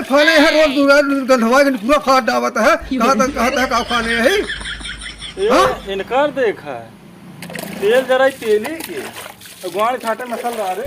फाने है रोज गंधवा के पूरा फाड़ डावत है। कहाँ तक कहता है का फाने है इनकार देखा है तेल जरा तेल ही के गुआड़ छाटे मसल रहा रे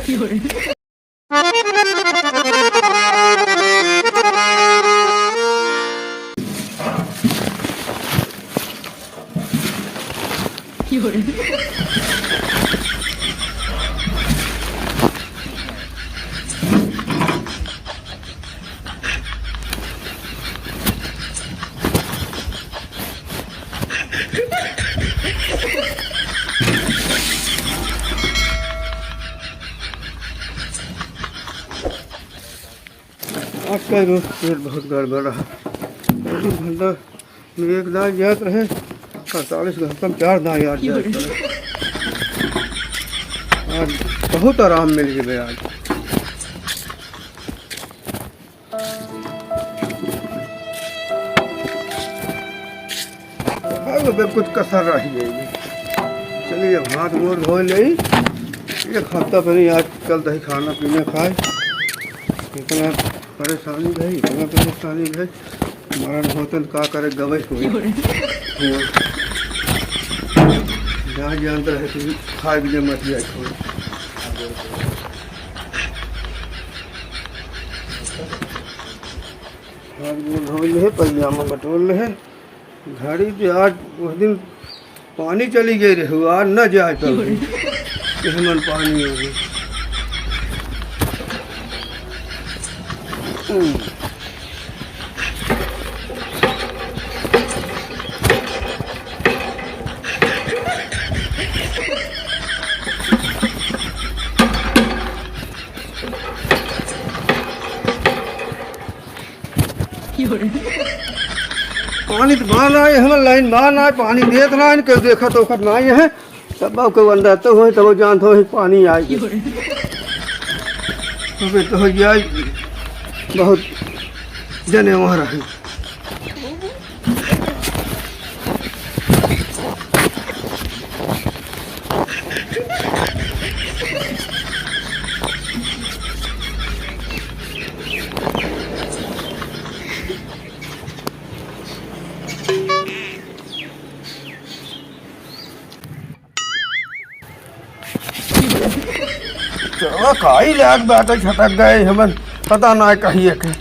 आज का रोज पेट बहुत गड़बड़ रहा। 24 घंटा में एक दाल जात रहे, 48 घंटा में 4 दाल याद जात रहे। आज बहुत आराम मिल गए आज। अब कुछ कसर रही जाएगी। चलिए अब हाथ मुँह धो ले। एक हफ्ता पहले आज कल दही खाना पीना खाए, इतना परेशानी भाई, इतना परेशानी भाई। मरण होतन का करे गवई हुई जहाँ जानता है कि खाए भी मत जाए थोड़ी। हाथ मुँह धो ले, पैजामा बटोल ले। घड़ी पे आज उस दिन पानी चली गई रही, आज न जाए तो हमन पानी होगी। पानी तो मान आए हम लाइन मान आए, पानी देत ना है, देखा तो ना है तब के अंदर तो हो तब जानते हो पानी आए तो हो जाए बहुत जने वहाँ रहे। चलो काई लाग बात छटक गए हमन पता ना कहिए के।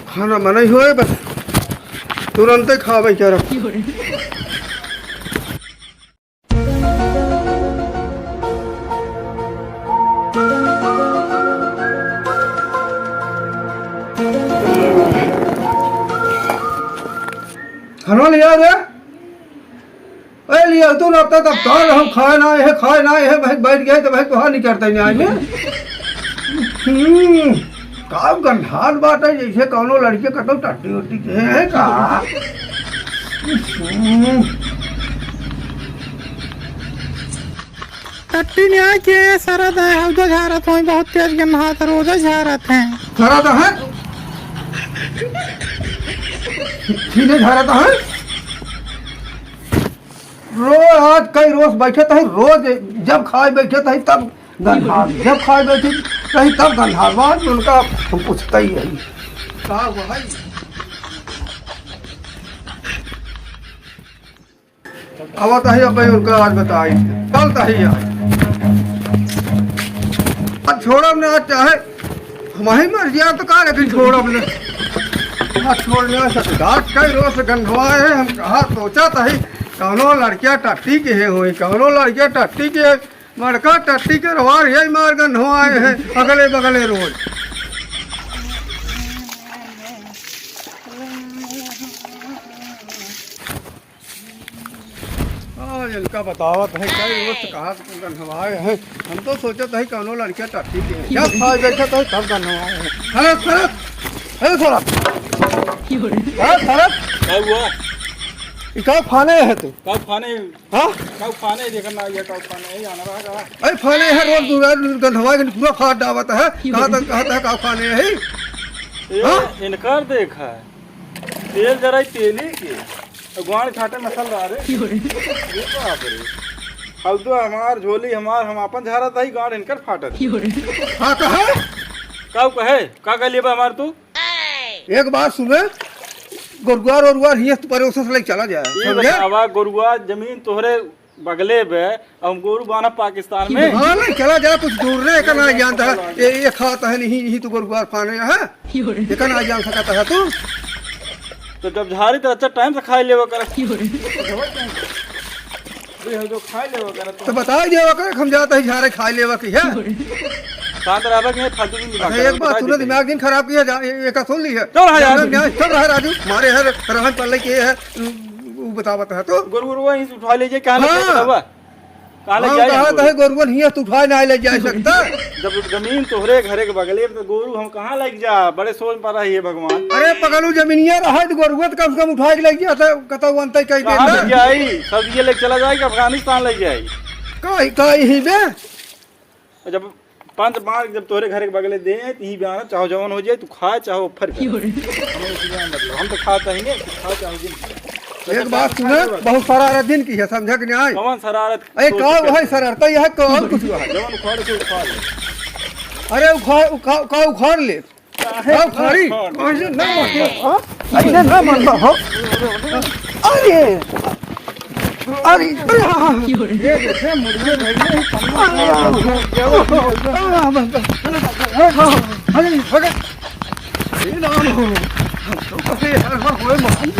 खाना मना ही हुए बस तुरंत खा बेचारा। खाना लिया रे, अरे लिया तू ना अब तक हम खाए ना है भाई बैठ गए तो भाई कहाँ नहीं करते नहीं आए काम गंधार बात है जैसे कौनो लड़के कटो टट्टी उट्टी के है का। टट्टी नहीं आए के सरद है उधर झारत हो बहुत तेज गंधार तर उधर झारत है सरद है सीधे झारत है। रोज आज कई रोज बैठे थे रोज जब खाए बैठे थे तब गंधार, जब खाए बैठे कहीं तब गंधार बात उनका हम पूछता ही है कहा हुआ है। अब ही अब उनका आज बताई कल तही आज छोड़ब ने आज चाहे हमारी मर्जी तो कहा लेकिन छोड़ब ने छोड़ने घाट कई रोज गंधवाए है। हम कहा सोचा था ही कौनो लड़कियाँ टट्टी के है हुई, कौनो लड़कियाँ टट्टी के मड़का टट्टी के रवार यही मार गंधवाए हैं अगले बगले रोज। इनका बतावत है कई रोज कहा गंधवाए हैं। हम तो सोचा था ही कौनो लड़कियाँ टट्टी के हैं, जब खाए बैठे तो तब गंधवाए हैं। सरत सरत अरे सरत क्या फाने है तू कब खाने हाँ कब खाने देखना ये कब खाने आना रहा। अरे फाने है रोज गंधवा के पूरा फाड़ डावत है। कहाँ तक कहता है का फाने है इनकार देखा है तेल जरा तेली के गुआड़ छाटे मसल रहा रे ये बाप रे अब तो हमार झोली हम अपन झारा था ही गाड़ इनकर फाटत हाँ कहे कहे का लिए हमार तू एक बात सुने गोरुआर और हियत पर से लेके चला जाए ये समझे? बतावा गोरुआ जमीन तोहरे बगले बे हम गोरु बाना पाकिस्तान में हाँ नहीं चला जा कुछ दूर रे एक ना जानता है ये खाता है नहीं तो गोरुआर पाने है एक ना जान सकता है तू तो जब झारी तो अच्छा टाइम से खाई लेवा कर जो खाई लेवा कर तो बता देवा कर हम जाते ही झारे खा लेवा की है शांत रहबा के फालतू की दिमाग एक बात तूने दिमाग दिन खराब किया एक सुन ली है चल यार चल रहा है राजू मारे हर रहन पल्ले के है बतावत है तो गोरु ही उठा लीजिए क्या हाँ। बतावा कहाँ ले हम जाए कहा है गोरुआ हिया तू उठा नहीं ले जा सकता जब जमीन तोहरे घरे के बगले तो गोरु हम कहाँ लग जा बड़े सोच पा रही है भगवान अरे पगलू जमीनिया रहा तो गोरुआ तो कम से कम उठा के ले गया था कतो अंत कह कहाँ देना लग जाई सब ये लेके चला जाएगा अफगानिस्तान लग जाए कहीं कहीं बे जब पंच मार जब तोहरे घरे के बगले दे ही बयाना चाहो जवान हो जाए तू खा चाहो फर हम तो खाता ही नहीं खा चाहो एक बात सुने बहुत सारा दिन की है समझा कि नहीं कौन शरारत अरे कहाँ वही शरारता यह कौन कुछ हुआ है जवान उखाड़ के उठा ले अरे उखाड़ ले उखाड़ी ऐसे ना मानो ऐसे ना मानो हो अरे अरे ये देखे मुर्गे भेजने अरे भगत ये नाम हो हम तो कभी हर बार होए मान